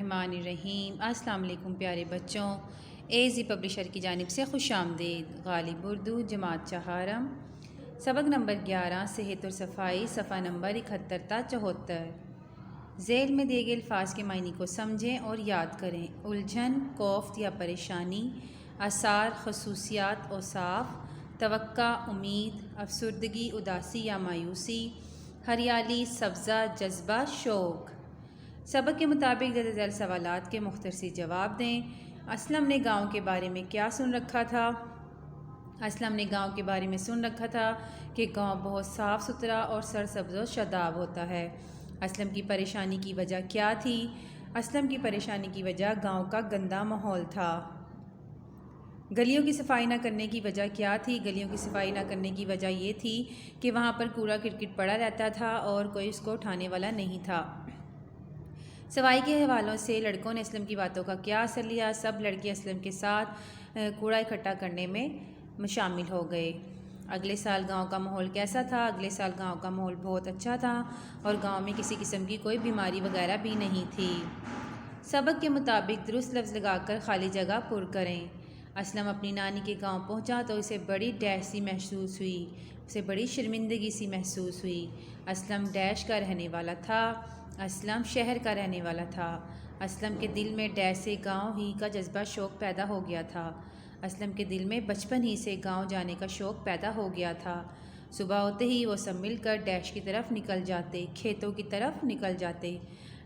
الرحمن الرحیم۔ السلام علیکم پیارے بچوں، AZ پبلشر کی جانب سے خوش آمدید۔ غالب اردو جماعت چہارم، سبق نمبر 11 صحت اور صفائی، صفحہ نمبر 71 تا 74۔ ذیل میں دیے گئے الفاظ کے معنی کو سمجھیں اور یاد کریں۔ الجھن، کوفت یا پریشانی، آثار، خصوصیات، اوصاف، توقع، امید، افسردگی، اداسی یا مایوسی، ہریالی، سبزہ، جذبہ، شوق۔ سبق کے مطابق درج ذیل سوالات کے مختصر جواب دیں۔ اسلم نے گاؤں کے بارے میں کیا سن رکھا تھا؟ اسلم نے گاؤں کے بارے میں سن رکھا تھا کہ گاؤں بہت صاف ستھرا اور سرسبز و شاداب ہوتا ہے۔ اسلم کی پریشانی کی وجہ کیا تھی؟ اسلم کی پریشانی کی وجہ گاؤں کا گندا ماحول تھا۔ گلیوں کی صفائی نہ کرنے کی وجہ کیا تھی؟ گلیوں کی صفائی نہ کرنے کی وجہ یہ تھی کہ وہاں پر کوڑا کرکٹ پڑا رہتا تھا اور کوئی اس کو اٹھانے والا نہیں تھا۔ صفائی کے حوالوں سے لڑکوں نے اسلم کی باتوں کا کیا اثر لیا؟ سب لڑکے اسلم کے ساتھ کوڑا اکٹھا کرنے میں شامل ہو گئے۔ اگلے سال گاؤں کا ماحول کیسا تھا؟ اگلے سال گاؤں کا ماحول بہت اچھا تھا اور گاؤں میں کسی قسم کی کوئی بیماری وغیرہ بھی نہیں تھی۔ سبق کے مطابق درست لفظ لگا کر خالی جگہ پر کریں۔ اسلم اپنی نانی کے گاؤں پہنچا تو اسے بڑی ڈیش سی محسوس ہوئی، اسے بڑی شرمندگی سی محسوس ہوئی۔ اسلم ڈیش کا رہنے والا تھا۔ اسلم شہر کا رہنے والا تھا۔ اسلم کے دل میں ڈیش سے گاؤں ہی کا جذبہ شوق پیدا ہو گیا تھا۔ اسلم کے دل میں بچپن ہی سے گاؤں جانے کا شوق پیدا ہو گیا تھا۔ صبح ہوتے ہی وہ سب مل کر ڈیش کی طرف نکل جاتے، کھیتوں کی طرف نکل جاتے۔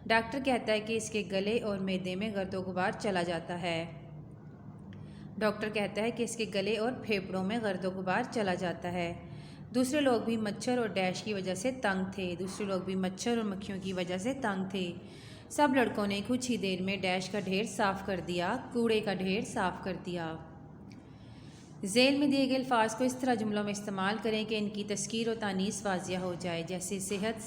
ڈاکٹر کہتا ہے کہ اس کے گلے اور معدے میں گرد و غبار چلا جاتا ہے۔ ڈاکٹر کہتا ہے کہ اس کے گلے اور پھیپھڑوں میں گرد و غبار چلا جاتا ہے۔ دوسرے لوگ بھی مچھر اور ڈیش کی وجہ سے تنگ تھے۔ دوسرے لوگ بھی مچھر اور مکھیوں کی وجہ سے تنگ تھے۔ سب لڑکوں نے کچھ ہی دیر میں ڈیش کا ڈھیر صاف کر دیا، کوڑے کا ڈھیر صاف کر دیا۔ ذیل میں دیے گئے الفاظ کو اس طرح جملوں میں استعمال کریں کہ ان کی تذکیر و تانیث واضح ہو جائے، جیسے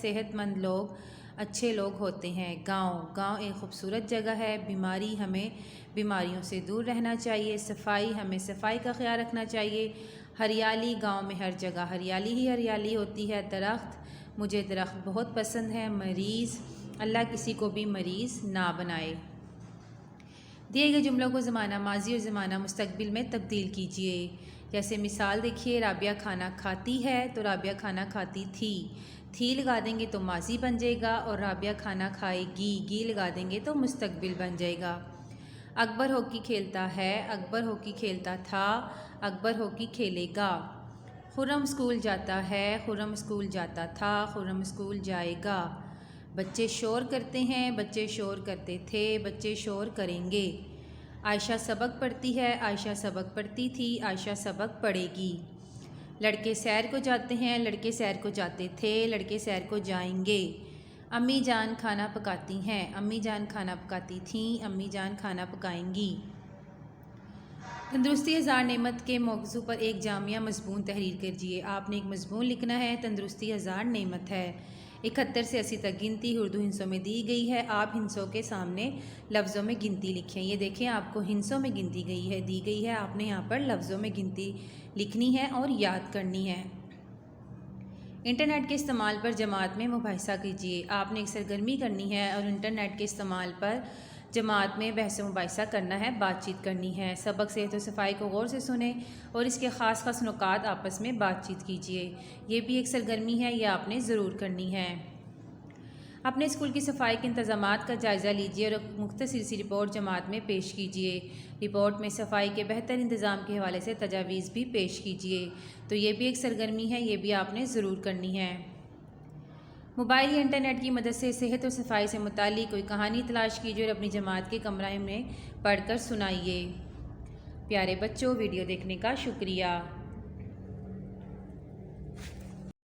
صحت مند لوگ اچھے لوگ ہوتے ہیں۔ گاؤں ایک خوبصورت جگہ ہے۔ بیماری، ہمیں بیماریوں سے دور رہنا چاہیے۔ صفائی، ہمیں صفائی کا خیال رکھنا چاہیے۔ ہریالی، گاؤں میں ہر جگہ ہریالی ہی ہریالی ہوتی ہے۔ درخت، مجھے درخت بہت پسند ہے۔ مریض، اللہ کسی کو بھی مریض نہ بنائے۔ دیے گئے جملوں کو زمانہ ماضی اور زمانہ مستقبل میں تبدیل کیجیے۔ جیسے مثال دیکھیے، رابعہ کھانا کھاتی ہے تو رابعہ کھانا کھاتی تھی لگا دیں گے تو ماضی بن جائے گا، اور رابعہ کھانا کھائے گی لگا دیں گے تو مستقبل بن جائے گا۔ اکبر ہاکی کھیلتا ہے، اکبر ہاکی کھیلتا تھا، اکبر ہاکی کھیلے گا۔ خرم اسکول جاتا ہے، خرم اسکول جاتا تھا، خرم اسکول جائے گا۔ بچے شور کرتے ہیں، بچے شور کرتے تھے، بچے شور کریں گے۔ عائشہ سبق پڑھتی ہے، عائشہ سبق پڑھتی تھی، عائشہ سبق پڑھے گی۔ لڑکے سیر کو جاتے ہیں، لڑکے سیر کو جاتے تھے، لڑکے سیر کو جائیں گے۔ امی جان کھانا پکاتی ہیں، امی جان کھانا پکاتی تھیں، امی جان کھانا پکائیں گی۔ تندرستی ہزار نعمت کے موضوع پر ایک جامعہ مضمون تحریر کیجیے۔ آپ نے ایک مضمون لکھنا ہے، تندرستی ہزار نعمت ہے۔ 71 سے 80 تک گنتی اردو ہندسوں میں دی گئی ہے۔ آپ ہندسوں کے سامنے لفظوں میں گنتی لکھیں۔ یہ دیکھیں، آپ کو ہندسوں میں گنتی دی گئی ہے، آپ نے یہاں پر لفظوں میں گنتی لکھنی ہے اور یاد کرنی ہے۔ انٹرنیٹ کے استعمال پر جماعت میں مباحثہ کیجیے۔ آپ نے ایک سرگرمی کرنی ہے اور انٹرنیٹ کے استعمال پر جماعت میں بحث و مباحثہ کرنا ہے، بات چیت کرنی ہے۔ سبق صحت و صفائی کو غور سے سنیں اور اس کے خاص نکات آپس میں بات چیت کیجیے۔ یہ بھی ایک سرگرمی ہے، یہ آپ نے ضرور کرنی ہے۔ اپنے اسکول کی صفائی کے انتظامات کا جائزہ لیجیے اور مختصر سی رپورٹ جماعت میں پیش کیجیے۔ رپورٹ میں صفائی کے بہتر انتظام کے حوالے سے تجاویز بھی پیش کیجیے۔ تو یہ بھی ایک سرگرمی ہے، یہ بھی آپ نے ضرور کرنی ہے۔ موبائل یا انٹرنیٹ کی مدد سے صحت اور صفائی سے متعلق کوئی کہانی تلاش کیجیے اور اپنی جماعت کے کمرے میں پڑھ کر سنائیے۔ پیارے بچوں، ویڈیو دیکھنے کا شکریہ۔